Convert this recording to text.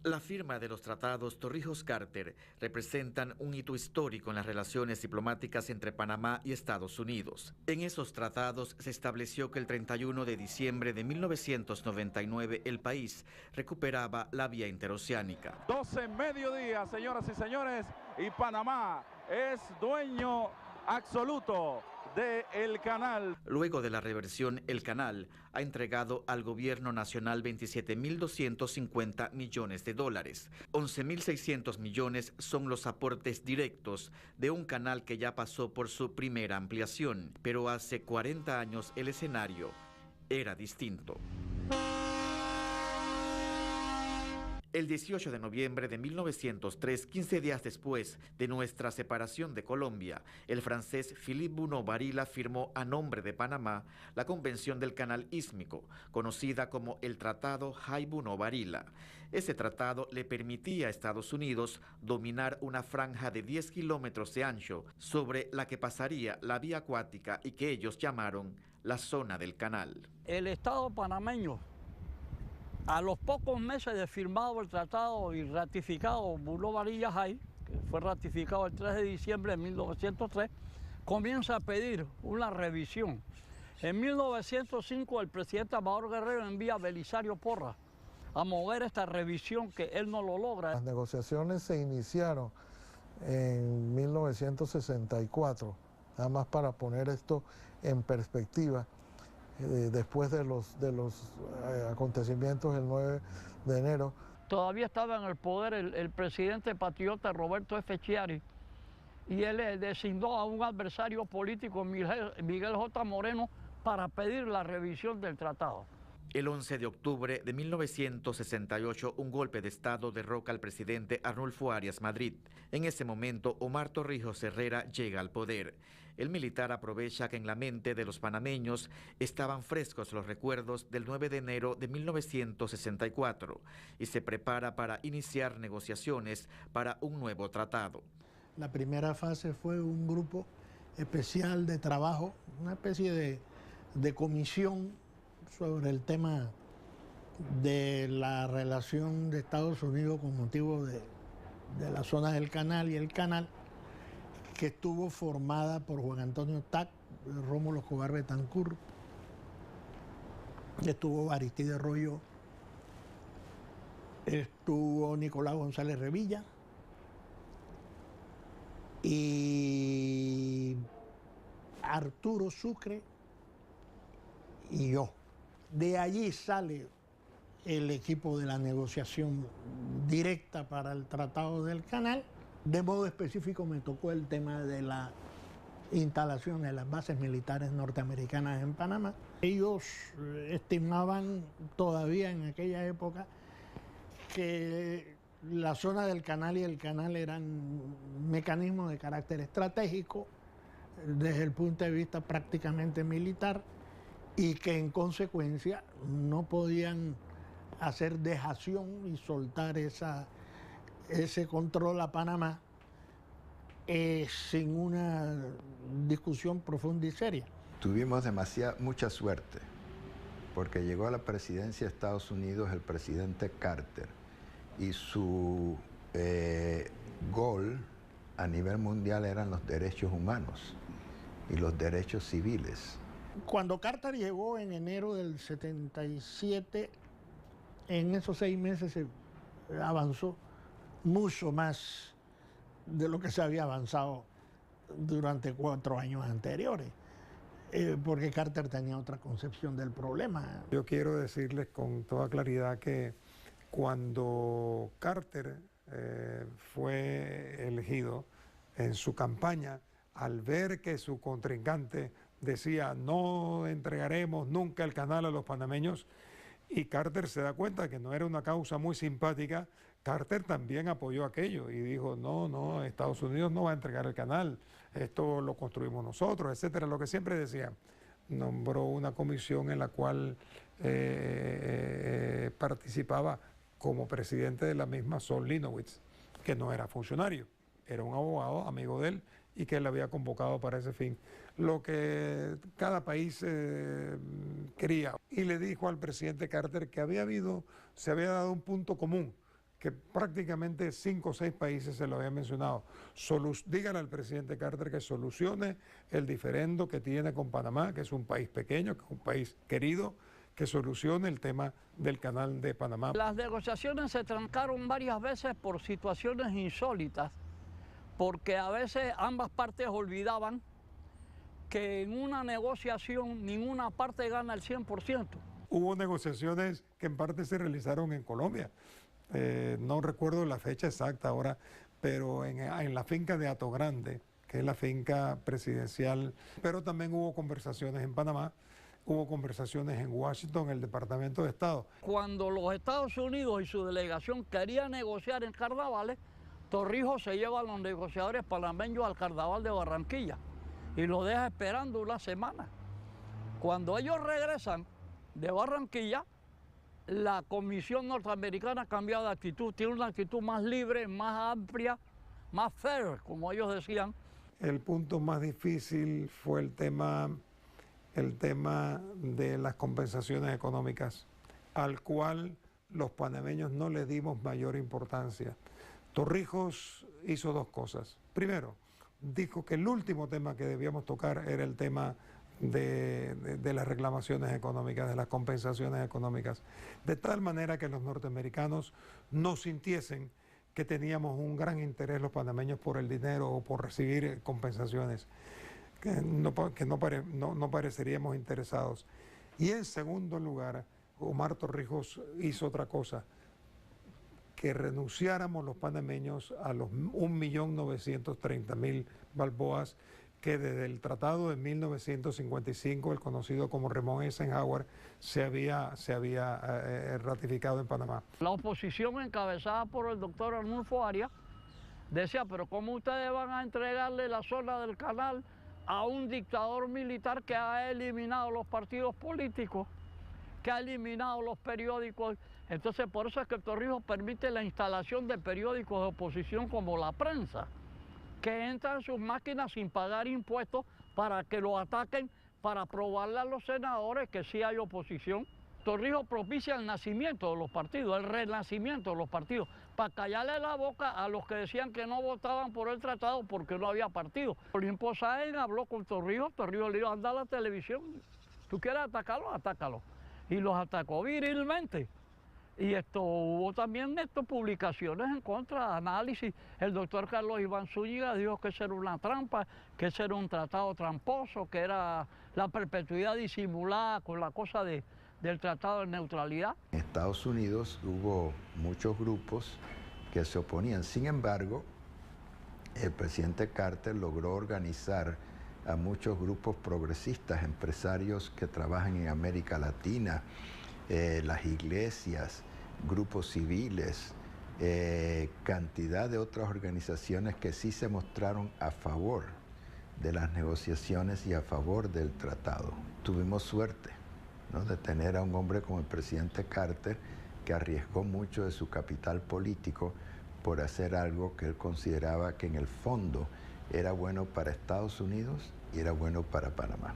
La firma de los tratados Torrijos-Carter representan un hito histórico en las relaciones diplomáticas entre Panamá y Estados Unidos. En esos tratados se estableció que el 31 de diciembre de 1999 el país recuperaba la vía interoceánica. 12 mediodía, señoras y señores, y Panamá es dueño absoluto del canal. Luego de la reversión, el canal ha entregado al gobierno nacional 27.250 millones de dólares. 11.600 millones son los aportes directos de un canal que ya pasó por su primera ampliación, pero hace 40 años el escenario era distinto. El 18 de noviembre de 1903, 15 días después de nuestra separación de Colombia, el francés Philippe Bunau-Varilla firmó a nombre de Panamá la Convención del Canal Ístmico, conocida como el Tratado Hay-Bunau-Varilla. Ese tratado le permitía a Estados Unidos dominar una franja de 10 kilómetros de ancho sobre la que pasaría la vía acuática y que ellos llamaron la zona del canal. El Estado panameño, a los pocos meses de firmado el tratado y ratificado Bunau-Varilla Hay, que fue ratificado el 3 de diciembre de 1903, comienza a pedir una revisión. En 1905 el presidente Amador Guerrero envía a Belisario Porras a mover esta revisión que él no lo logra. Las negociaciones se iniciaron en 1964, nada más para poner esto en perspectiva. Después de los acontecimientos del 9 de enero. Todavía estaba en el poder el presidente patriota Roberto F. Chiari, y él designó a un adversario político, Miguel J. Moreno, para pedir la revisión del tratado. El 11 de octubre de 1968, un golpe de Estado derroca al presidente Arnulfo Arias Madrid. En ese momento, Omar Torrijos Herrera llega al poder. El militar aprovecha que en la mente de los panameños estaban frescos los recuerdos del 9 de enero de 1964 y se prepara para iniciar negociaciones para un nuevo tratado. La primera fase fue un grupo especial de trabajo, una especie de comisión sobre el tema de la relación de Estados Unidos con motivo de la zona del canal y el canal, que estuvo formada por Juan Antonio Tac, Rómulo Escobar Betancourt, estuvo Aristide Royo, estuvo Nicolás González Revilla y Arturo Sucre y yo. De allí sale el equipo de la negociación directa para el Tratado del Canal. De modo específico me tocó el tema de la instalación de las bases militares norteamericanas en Panamá. Ellos estimaban todavía en aquella época que la zona del canal y el canal eran mecanismos de carácter estratégico desde el punto de vista prácticamente militar, y que en consecuencia no podían hacer dejación y soltar ese control a Panamá sin una discusión profunda y seria. Tuvimos mucha suerte, porque llegó a la presidencia de Estados Unidos el presidente Carter, y su gol a nivel mundial eran los derechos humanos y los derechos civiles. Cuando Carter llegó en enero del 77, en esos 6 meses se avanzó mucho más de lo que se había avanzado durante 4 años anteriores, porque Carter tenía otra concepción del problema. Yo quiero decirles con toda claridad que cuando Carter fue elegido en su campaña, al ver que su contrincante decía no entregaremos nunca el canal a los panameños, y Carter se da cuenta que no era una causa muy simpática, Carter también apoyó aquello y dijo no, Estados Unidos no va a entregar el canal, esto lo construimos nosotros, etcétera, lo que siempre decía. Nombró una comisión en la cual participaba como presidente de la misma Sol Linowitz, que no era funcionario, era un abogado amigo de él y que él había convocado para ese fin. Lo que cada país quería. Y le dijo al presidente Carter que se había dado un punto común, que prácticamente 5 o 6 países se lo habían mencionado. Dígale al presidente Carter que solucione el diferendo que tiene con Panamá, que es un país pequeño, que es un país querido, que solucione el tema del canal de Panamá. Las negociaciones se trancaron varias veces por situaciones insólitas, porque a veces ambas partes olvidaban que en una negociación ninguna parte gana el 100%. Hubo negociaciones que en parte se realizaron en Colombia. No recuerdo la fecha exacta ahora, pero en la finca de Hato Grande, que es la finca presidencial, pero también hubo conversaciones en Panamá, hubo conversaciones en Washington, el Departamento de Estado. Cuando los Estados Unidos y su delegación querían negociar en carnavales, Torrijos se lleva a los negociadores panameños al carnaval de Barranquilla y los deja esperando una semana. Cuando ellos regresan de Barranquilla, la Comisión Norteamericana ha cambiado de actitud, tiene una actitud más libre, más amplia, más fair, como ellos decían. El punto más difícil fue el tema de las compensaciones económicas, al cual los panameños no le dimos mayor importancia. Torrijos hizo 2 cosas. Primero, dijo que el último tema que debíamos tocar era el tema de las reclamaciones económicas, de las compensaciones económicas, de tal manera que los norteamericanos no sintiesen que teníamos un gran interés los panameños por el dinero o por recibir compensaciones, que no pareceríamos interesados. Y en segundo lugar, Omar Torrijos hizo otra cosa, que renunciáramos los panameños a los 1.930.000 balboas que desde el Tratado de 1955, el conocido como Ramón Eisenhower, se había ratificado en Panamá. La oposición encabezada por el doctor Arnulfo Arias decía, pero ¿cómo ustedes van a entregarle la zona del canal a un dictador militar que ha eliminado los partidos políticos, que ha eliminado los periódicos? Entonces por eso es que Torrijos permite la instalación de periódicos de oposición como La Prensa, que entran en sus máquinas sin pagar impuestos para que lo ataquen, para probarle a los senadores que sí hay oposición. Torrijos propicia el nacimiento de los partidos, el renacimiento de los partidos, para callarle la boca a los que decían que no votaban por el tratado porque no había partido. Olimpo Sáenz habló con Torrijos le dijo, anda a la televisión, tú quieres atacarlos, atácalos. Y los atacó virilmente. Y hubo también publicaciones en contra, análisis. El doctor Carlos Iván Zúñiga dijo que eso era una trampa, que ese era un tratado tramposo, que era la perpetuidad disimulada con la cosa del tratado de neutralidad. En Estados Unidos hubo muchos grupos que se oponían. Sin embargo, el presidente Carter logró organizar a muchos grupos progresistas, empresarios que trabajan en América Latina, las iglesias, grupos civiles, cantidad de otras organizaciones que sí se mostraron a favor de las negociaciones y a favor del tratado. Tuvimos suerte, ¿no?, de tener a un hombre como el presidente Carter que arriesgó mucho de su capital político por hacer algo que él consideraba que en el fondo era bueno para Estados Unidos y era bueno para Panamá.